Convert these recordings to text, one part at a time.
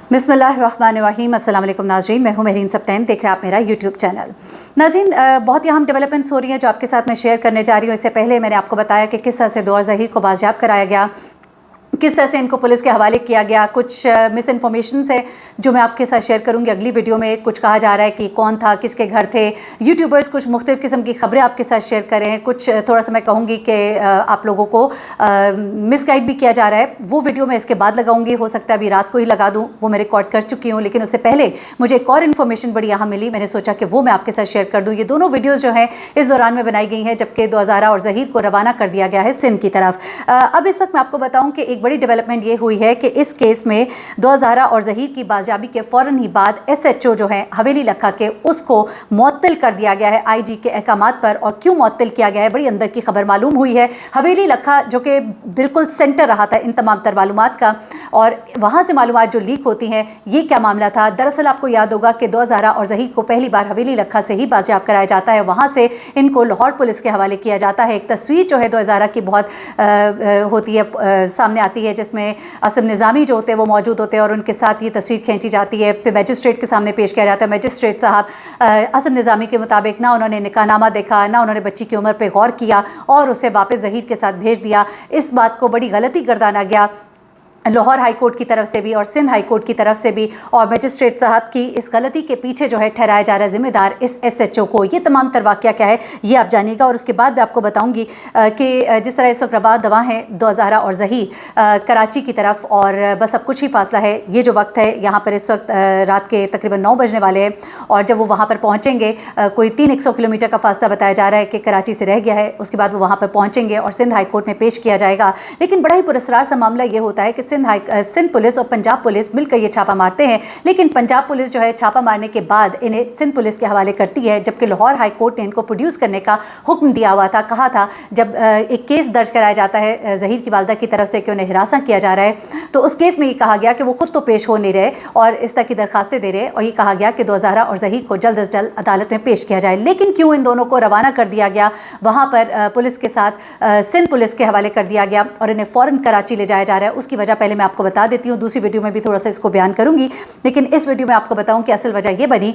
बिस्मिल्लाहिर्रहमानिर्रहीम। अस्सलाम वालेकुम नाज़रीन, मैं हूं महरीन सब्तैन, देख रहे हैं आप मेरा यूट्यूब चैनल। नाज़रीन, बहुत ही अहम डेवलपमेंट्स हो रही हैं जो आपके साथ मैं शेयर करने जा रही हूँ। इससे पहले मैंने आपको बताया कि किस तरह से दौर ज़हीर को बाजियाब कराया गया, किस तरह से इनको पुलिस के हवाले किया गया। कुछ मिस इन्फॉर्मेशन है जो मैं आपके साथ शेयर करूंगी अगली वीडियो में। कुछ कहा जा रहा है कि कौन था, किसके घर थे, यूट्यूबर्स कुछ मुख्तलिफ़ किस्म की खबरें आपके साथ शेयर कर रहे हैं। कुछ थोड़ा सा मैं कहूँगी कि आप लोगों को मिसगाइड भी किया जा रहा है। वो वीडियो मैं इसके बाद लगाऊंगी, हो सकता है अभी रात को ही लगा दूँ, वो मैं रिकॉर्ड कर चुकी हूँ। लेकिन उससे पहले मुझे एक और इन्फॉर्मेशन बड़ी यहाँ मिली, मैंने सोचा कि वो मैं आपके साथ शेयर कर दूँ। ये दोनों वीडियोज़ जो हैं इस दौरान में बनाई गई हैं जबकि दोज़ारा और ज़हीर को रवाना कर दिया गया है सिंध की तरफ। अब इस वक्त मैं आपको बताऊँ कि एक बड़ी डेवलपमेंट ये हुई है कि इस केस में दोज़ारा और ज़हीर की बाजियाबी के फ़ौरन ही बाद SHO जो है हवेली लखा के, उसको मुअत्तल कर दिया गया है IG के अहकामात पर। और क्यों मुअत्तल किया गया है, बड़ी अंदर की खबर मालूम हुई है। हवेली लखा जो कि बिल्कुल सेंटर रहा था इन तमाम तर मालूमात का, और वहाँ से मालूमात जो लीक होती हैं, ये क्या मामला था। दरअसल आपको याद होगा कि दोज़ारा और ज़हीर को पहली बार हवेली लखा से ही बाजियाब कराया जाता है, वहाँ से इनको लाहौर पुलिस के हवाले किया जाता है। एक तस्वीर जो है दोज़ारा की बहुत होती है, सामने आती है, जिसमें असम निज़ामी जो होते हैं वो मौजूद होते हैं और उनके साथ ये तस्वीर खींची जाती है। फिर मैजिस्ट्रेट के सामने पेश किया जाता है। मैजिस्ट्रेट साहब असम निज़ामी के मुताबिक ना उन्होंने निकाहनामा देखा, ना उन्होंने बच्ची की उम्र पे गौर किया और उसे वापस ज़हीर के साथ भेज दिया। इस बात को बड़ी गलती गर्दाना गया लाहौर हाई कोर्ट की तरफ से भी और सिंध हाई कोर्ट की तरफ से भी, और मैजिस्ट्रेट साहब की इस गलती के पीछे जो है ठहराया जा रहा है ज़िम्मेदार इस SHO को। ये तमाम तर वाक़या क्या है ये आप जानिएगा, और उसके बाद मैं आपको बताऊंगी कि जिस तरह इस वक्त रवा दवा हैं दोज़ारा और ज़हीर कराची की तरफ, और बस अब कुछ ही फासला है। ये जो वक्त है यहाँ पर इस वक्त रात के तकरीबन 9 बजने वाले हैं, और जब वो वहाँ पर पहुँचेंगे, कोई 300 किलोमीटर का फासला बताया जा रहा है कि कराची से रह गया है। उसके बाद वो वहाँ पर पहुँचेंगे और सिंध हाई कोर्ट में पेश किया जाएगा। लेकिन बड़ा ही पुरस्कार सा मामला ये होता है कि सिंध पुलिस और पंजाब पुलिस मिलकर ये छापा मारते हैं, लेकिन पंजाब पुलिस जो है छापा मारने के बाद इन्हें सिंध पुलिस के हवाले करती है, जबकि लाहौर हाई कोर्ट ने इनको प्रोड्यूस करने का हुक्म दिया हुआ था। कहा था जब एक केस दर्ज कराया जाता है ज़हीर की वालदा की तरफ से कि उन्हें हिरासा किया जा रहा है, तो उस केस में ये कहा गया कि वो खुद तो पेश हो नहीं रहे और इस तरह की दरखास्तें दे रहे, और ये कहा गया कि दोज़ारा और ज़हीर को जल्द अज जल्द अदालत में पेश किया जाए। लेकिन क्यों इन दोनों को रवाना कर दिया गया वहाँ पर पुलिस के साथ, सिंध पुलिस के हवाले कर दिया गया और इन्हें फ़ौरन कराची ले जाया जा रहा है, उसकी वजह पहले मैं आपको बता देती हूँ। दूसरी वीडियो में भी थोड़ा सा इसको बयान करूंगी, लेकिन इस वीडियो में आपको बताऊं कि असल वजह यह बनी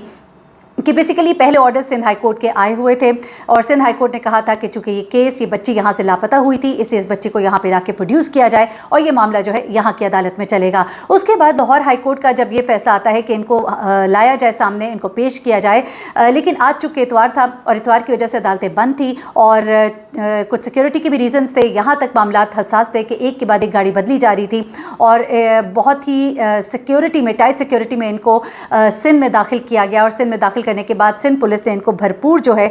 कि बेसिकली पहले ऑर्डर सिंध हाई कोर्ट के आए हुए थे, और सिंध हाई कोर्ट ने कहा था कि चूंकि ये केस, ये बच्ची यहाँ से लापता हुई थी, इसलिए इस बच्ची को यहाँ पे लाके प्रोड्यूस किया जाए और ये मामला जो है यहाँ की अदालत में चलेगा। उसके बाद लाहौर हाई कोर्ट का जब ये फैसला आता है कि इनको लाया जाए सामने, इनको पेश किया जाए, लेकिन आज चूँकि इतवार था और इतवार की वजह से अदालतें बंद थी और कुछ सिक्योरिटी के भी रीजंस थे, यहाँ तक मामला हसास थे कि एक के बाद एक गाड़ी बदली जा रही थी, और बहुत ही सिक्योरिटी में, टाइट सिक्योरिटी में इनको सिंध में दाखिल किया गया। और सिंध में दाखिल करने के बाद सिंध पुलिस ने इनको भरपूर जो है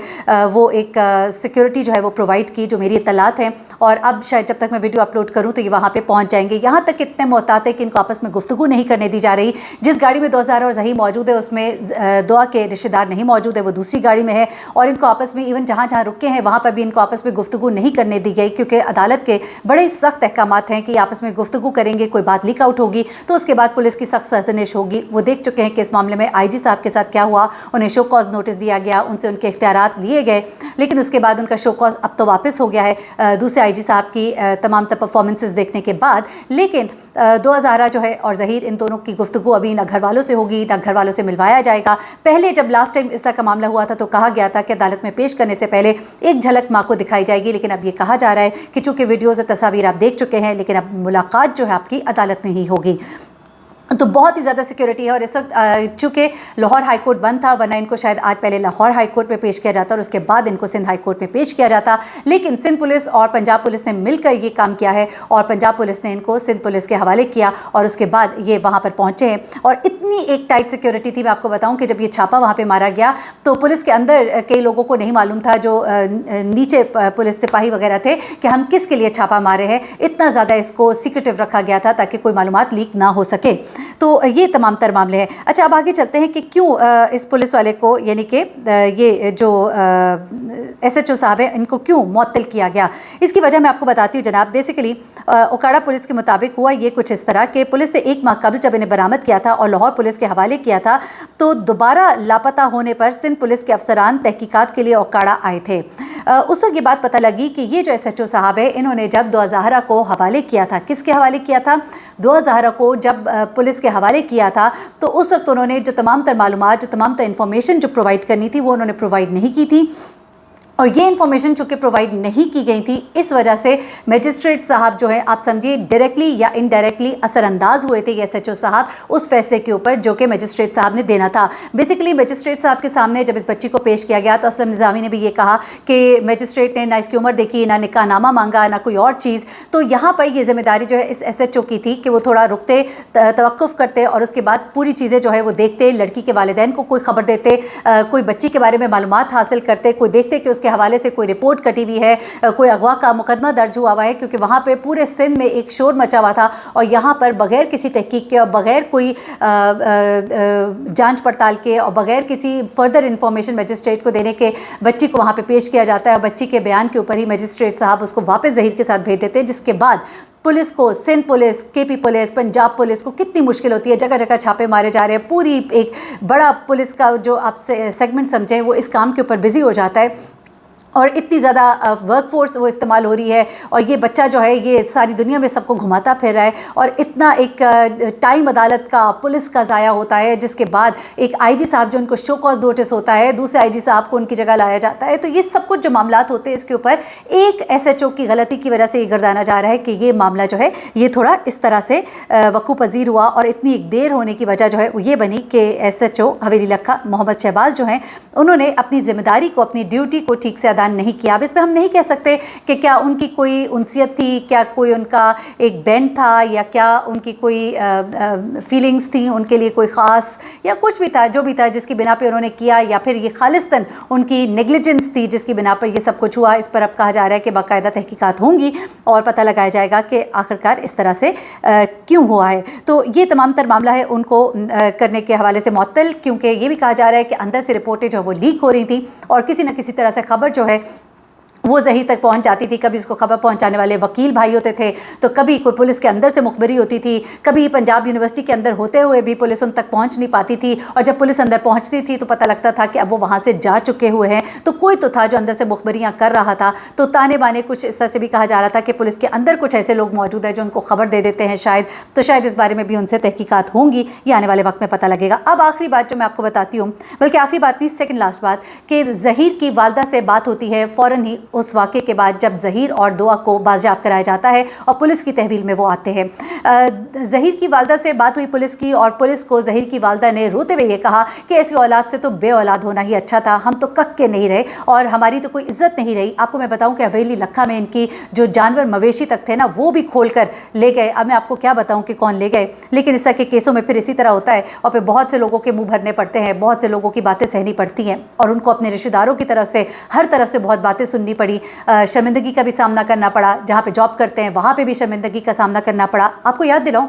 वो एक सिक्योरिटी जो है वो प्रोवाइड की, जो मेरी इत्तलात है। और अब शायद जब तक मैं वीडियो अपलोड करूँ तो ये वहाँ पे पहुँच जाएंगे। यहाँ तक इतने मोहतात है कि इनको आपस में गुफ्तगू नहीं करने दी जा रही। जिस गाड़ी में दोज़ारा और ज़हीर मौजूद है उसमें दुआ के रिश्तेदार नहीं मौजूद है, वो दूसरी गाड़ी में है, और इनको आपस में इवन जहाँ जहाँ रुके हैं वहाँ पर भी इनको आपस में गुफ्तगू नहीं करने दी गई, क्योंकि अदालत के बड़े सख्त अहकामात हैं कि आपस में गुफ्तगू करेंगे, कोई बात लीक आउट होगी तो उसके बाद पुलिस की सख्त सरजनिश होगी। वो देख चुके हैं कि इस मामले में IG साहब के साथ क्या हुआ, उन्हें शो कॉज नोटिस दिया गया, उनसे उनके इख्तियारात लिए गए, लेकिन उसके बाद उनका शो कॉज अब तो वापस हो गया है दूसरे IG साहब की तमाम तर परफॉर्मेंसेस देखने के बाद। लेकिन दोज़ारा जो है और ज़हीर, इन दोनों की गुफ्तगू अभी ना घर वालों से होगी ना घर वालों से मिलवाया जाएगा। पहले जब लास्ट टाइम इस तरह का मामला हुआ था तो कहा गया था कि अदालत में पेश करने से पहले एक झलक माँ को दिखाई जाएगी, लेकिन अब ये कहा जा रहा है कि चूँकि वीडियोज़ और तस्वीर आप देख चुके हैं, लेकिन अब मुलाकात जो है आपकी अदालत में ही होगी। तो बहुत ही ज़्यादा सिक्योरिटी है। और इस वक्त चूँकि लाहौर हाई कोर्ट बंद था, वरना इनको शायद आज पहले लाहौर हाई कोर्ट में पेश किया जाता और उसके बाद इनको सिंध हाई कोर्ट में पेश किया जाता, लेकिन सिंध पुलिस और पंजाब पुलिस ने मिलकर ये काम किया है और पंजाब पुलिस ने इनको सिंध पुलिस के हवाले किया और उसके बाद ये वहाँ पर पहुँचे हैं। और इतनी एक टाइट सिक्योरिटी थी, मैं आपको बताऊँ कि जब ये छापा वहाँ पर मारा गया तो पुलिस के अंदर कई लोगों को नहीं मालूम था, जो नीचे पुलिस सिपाही वगैरह थे, कि हम किस के लिए छापा मारे हैं। इतना ज़्यादा इसको सीक्रेटिव रखा गया था ताकि कोई मालूमात लीक ना हो सके। तो ये तमाम तर मामले हैं। अच्छा, अब आगे चलते हैं कि क्यों इस पुलिस वाले को, यानी कि ये जो SHO साहब है, इनको क्यों मुअत्तल किया गया। इसकी वजह मैं आपको बताती हूँ जनाब। बेसिकली ओकाड़ा पुलिस के मुताबिक हुआ ये कुछ इस तरह के, पुलिस ने 1 माह कबल जब इन्हें बरामद किया था और लाहौर पुलिस के हवाले किया था, तो दोबारा लापता होने पर सिंध पुलिस के अफसरान तहकीकात के लिए ओकाड़ा आए थे। उस वक्त ये बात पता लगी कि ये जो SHO साहब है, इन्होंने जब दोज़ारा को हवाले किया था, किसके हवाले किया था, दोज़ारा को जब पुलिस पुलिस के हवाले किया था, तो उस वक्त उन्होंने जो तमाम तर मालूमात, जो तमाम तर इन्फॉर्मेशन जो प्रोवाइड करनी थी वो उन्होंने प्रोवाइड नहीं की थी। और ये इन्फॉर्मेशन चूँकि प्रोवाइड नहीं की गई थी, इस वजह से मजिस्ट्रेट साहब जो है, आप समझिए डायरेक्टली या इनडायरेक्टली असरअंदाज हुए थे SHO साहब उस फैसले के ऊपर जो कि मजिस्ट्रेट साहब ने देना था। बेसिकली मजिस्ट्रेट साहब के सामने जब इस बच्ची को पेश किया गया तो असलम निज़ामी ने भी ये कहा कि मजिस्ट्रेट ने ना इसकी उम्र देखी, ना निकाहनामा मांगा, ना कोई और चीज़। तो यहाँ पर ये जिम्मेदारी जो है इस SHO की थी कि वो थोड़ा रुकते, तवक्कुफ़ करते और उसके बाद पूरी चीज़ें जो है वो देखते, लड़की के वालिदैन को कोई ख़बर देते, कोई बच्ची के बारे में मालूमात हासिल करते, कोई देखते कि उसके हवाले से कोई रिपोर्ट कटी हुई है, कोई अगवा का मुकदमा दर्ज हुआ है, क्योंकि वहाँ पे पूरे सिंध में एक शोर मचा हुआ था और यहाँ पर बगैर किसी तहकीक के और बगैर कोई जांच पड़ताल के और बगैर किसी फर्दर इन्फॉर्मेशन मजिस्ट्रेट को देने के बच्ची को वहाँ पे पेश किया जाता है और बच्ची के बयान के ऊपर ही मजिस्ट्रेट साहब उसको वापस ज़हीर के साथ भेज देते हैं, जिसके बाद पुलिस को, Sindh police, KP police, Punjab police को कितनी मुश्किल होती है, जगह जगह छापे मारे जा रहे हैं, पूरी एक बड़ा पुलिस का जो आप सेगमेंट समझें वो इस काम के ऊपर बिजी हो जाता है और इतनी ज़्यादा वर्क फोर्स वो इस्तेमाल हो रही है और ये बच्चा जो है ये सारी दुनिया में सबको घुमाता फिर रहा है और इतना एक टाइम अदालत का, पुलिस का ज़ाया होता है, जिसके बाद एक IG साहब जो उनको शो कॉज नोटिस होता है, दूसरे IG साहब को उनकी जगह लाया जाता है। तो ये सब कुछ जो मामलात होते हैं इसके ऊपर एक SHO की गलती की वजह से ये गर्दाना जा रहा है कि ये मामला जो है ये थोड़ा इस तरह से वक़ू पजीर हुआ और इतनी एक देर होने की वजह जो है वो ये बनी कि SHO हवेली लखा मोहम्मद शहबाज जो हैं उन्होंने अपनी ज़िम्मेदारी को, अपनी ड्यूटी को ठीक से नहीं किया। अब इसमें हम नहीं कह सकते कि क्या उनकी कोई उनसियत थी, क्या कोई उनका एक बैंड था या क्या उनकी कोई फीलिंग्स थी उनके लिए कोई ख़ास या कुछ भी था, जो भी था जिसकी बिना पे उन्होंने किया, या फिर ये खालिस्तन उनकी नेग्लिजेंस थी जिसकी बिना पर ये सब कुछ हुआ। इस पर अब कहा जा रहा है कि बाकायदा तहकीकात होंगी और पता लगाया जाएगा कि आखिरकार इस तरह से क्यों हुआ है। तो ये तमाम तर मामला है उनको करने के हवाले से मुअत्तल, क्योंकि ये भी कहा जा रहा है कि अंदर से रिपोर्टें जो वो लीक हो रही थी और किसी न किसी तरह से खबर जो है वो ज़हीर तक पहुंच जाती थी। कभी उसको खबर पहुंचाने वाले वकील भाई होते थे, तो कभी कोई पुलिस के अंदर से मुखबरी होती थी, कभी पंजाब यूनिवर्सिटी के अंदर होते हुए भी पुलिस उन तक पहुंच नहीं पाती थी और जब पुलिस अंदर पहुंचती थी तो पता लगता था कि अब वो वहां से जा चुके हुए हैं। तो कोई तो था जो अंदर से मुखबरियाँ कर रहा था। तो ताने बाने कुछ इस तरह से भी कहा जा रहा था कि पुलिस के अंदर कुछ ऐसे लोग मौजूद हैं जो उनको खबर दे देते हैं शायद, तो शायद इस बारे में भी उनसे तहकीकात होंगी, ये आने वाले वक्त में पता लगेगा। अब आखिरी बात जो मैं आपको बताती हूँ, बल्कि आखिरी बात नहीं, सेकंड लास्ट बात, कि ज़हीर की वालदा से बात होती है फ़ौरन ही उस वाक़े के बाद जब ज़हीर और दुआ को बाज़याब कराया जाता है और पुलिस की तहवील में वो आते हैं। ज़हीर की वालदा से बात हुई पुलिस की और पुलिस को ज़हीर की वालदा ने रोते हुए ये कहा कि ऐसी औलाद से तो बे औलाद होना ही अच्छा था, हम तो कक के नहीं रहे और हमारी तो कोई इज़्ज़त नहीं रही। आपको मैं बताऊं कि हवेली लखा में इनकी जो जानवर मवेशी तक थे ना वो भी खोल कर ले गए। अब मैं आपको क्या बताऊँ कि कौन ले गए, लेकिन इस तरह के केसों में फिर इसी तरह होता है और फिर बहुत से लोगों के मुँह भरने पड़ते हैं, बहुत से लोगों की बातें सहनी पड़ती हैं और उनको अपने रिश्तेदारों की तरफ से हर तरफ से बहुत बातें सुननी पड़ी, शर्मिंदगी का भी सामना करना पड़ा, जहाँ पे जॉब करते हैं वहाँ पे भी शर्मिंदगी का सामना करना पड़ा। आपको याद दिलाऊं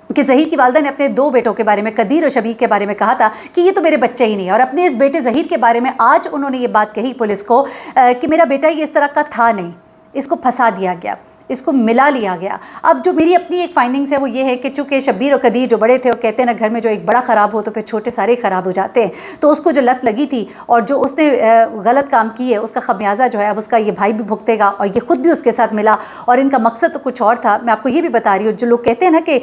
कि ज़हीर की वालदा ने अपने 2 बेटों के बारे में, कदीर और शबीर के बारे में कहा था कि ये तो मेरे बच्चे ही नहीं है, और अपने इस बेटे ज़हीर के बारे में आज उन्होंने ये बात कही पुलिस को कि मेरा बेटा ये इस तरह का था नहीं, इसको फंसा दिया गया, इसको मिला लिया गया। अब जो मेरी अपनी एक फाइंडिंग्स है वो ये है कि चूँकि शब्बीर और कदीर जो बड़े थे, वो कहते हैं ना घर में जो एक बड़ा ख़राब हो तो फिर छोटे सारे ख़राब हो जाते हैं, तो उसको जो लत लगी थी और जो उसने गलत काम की है उसका खमियाजा जो है अब उसका ये भाई भी भुगतेगा और ये ख़ुद भी उसके साथ मिला और इनका मकसद तो कुछ और था। मैं आपको ये भी बता रही हूँ, जो लोग कहते हैं ना कि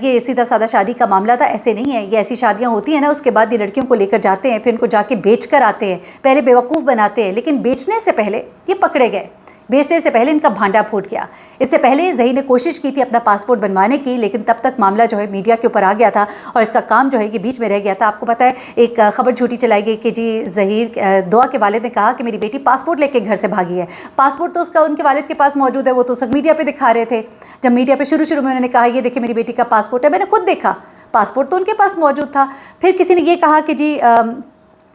ये सीधा साधा शादी का मामला था, ऐसे नहीं है। ये ऐसी शादियाँ होती हैं ना, उसके बाद ये लड़कियों को लेकर जाते हैं, फिर इनको जाके बेच कर आते हैं, पहले बेवकूफ़ बनाते हैं, लेकिन बेचने से पहले ये पकड़े गए, बेचने से पहले इनका भांडा फूट गया। इससे पहले ज़हीर ने कोशिश की थी अपना पासपोर्ट बनवाने की, लेकिन तब तक मामला जो है मीडिया के ऊपर आ गया था और इसका काम जो है ये बीच में रह गया था। आपको पता है एक खबर झूठी चलाई गई कि जी ज़हीर दुआ के वालिद ने कहा कि मेरी बेटी पासपोर्ट लेके घर से भागी है। पासपोर्ट तो उसका उनके वालिद के पास मौजूद है, वो तो सब मीडिया पर दिखा रहे थे। जब मीडिया पर शुरू में उन्होंने कहा ये देखिए मेरी बेटी का पासपोर्ट है, मैंने खुद देखा पासपोर्ट तो उनके पास मौजूद था। फिर किसी ने ये कहा कि जी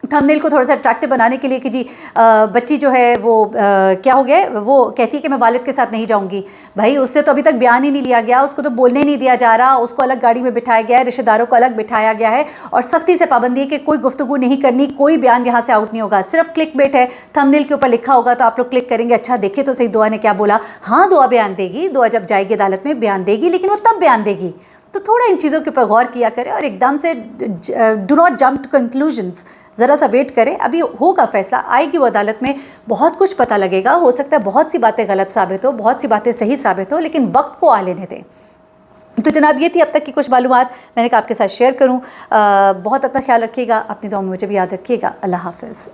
थंबनेल को थोड़ा सा अट्रैक्टिव बनाने के लिए कि जी बच्ची जो है वो क्या हो गया, वो कहती है कि मैं वालिद के साथ नहीं जाऊंगी। भाई उससे तो अभी तक बयान ही नहीं लिया गया, उसको तो बोलने ही नहीं दिया जा रहा, उसको अलग गाड़ी में बिठाया गया है, रिश्तेदारों को अलग बिठाया गया है और सख्ती से पाबंदी है कि कोई गुफ्तगू नहीं करनी, कोई बयान यहाँ से आउट नहीं होगा, सिर्फ क्लिक बेट है। थंबनेल के ऊपर लिखा होगा तो आप लोग क्लिक करेंगे, अच्छा देखिए तो सही दुआ ने क्या बोला। हाँ दुआ बयान देगी, दुआ जब जाएगी अदालत में बयान देगी, लेकिन वो तब बयान देगी। तो थोड़ा इन चीज़ों के ऊपर गौर किया करें और एकदम से do not jump to conclusions, ज़रा सा वेट करें, अभी होगा फैसला, आएगी वो अदालत में, बहुत कुछ पता लगेगा। हो सकता है बहुत सी बातें गलत साबित हो, बहुत सी बातें सही साबित हो, लेकिन वक्त को आ लेने दें। تو جناب یہ تھی اب تک کی کچھ معلومات، میں نے کہا آپ کے ساتھ شیئر کروں۔ بہت اپنا خیال رکھیے گا، اپنی دعاؤں میں مجھے بھی یاد رکھیے گا۔ اللہ حافظ۔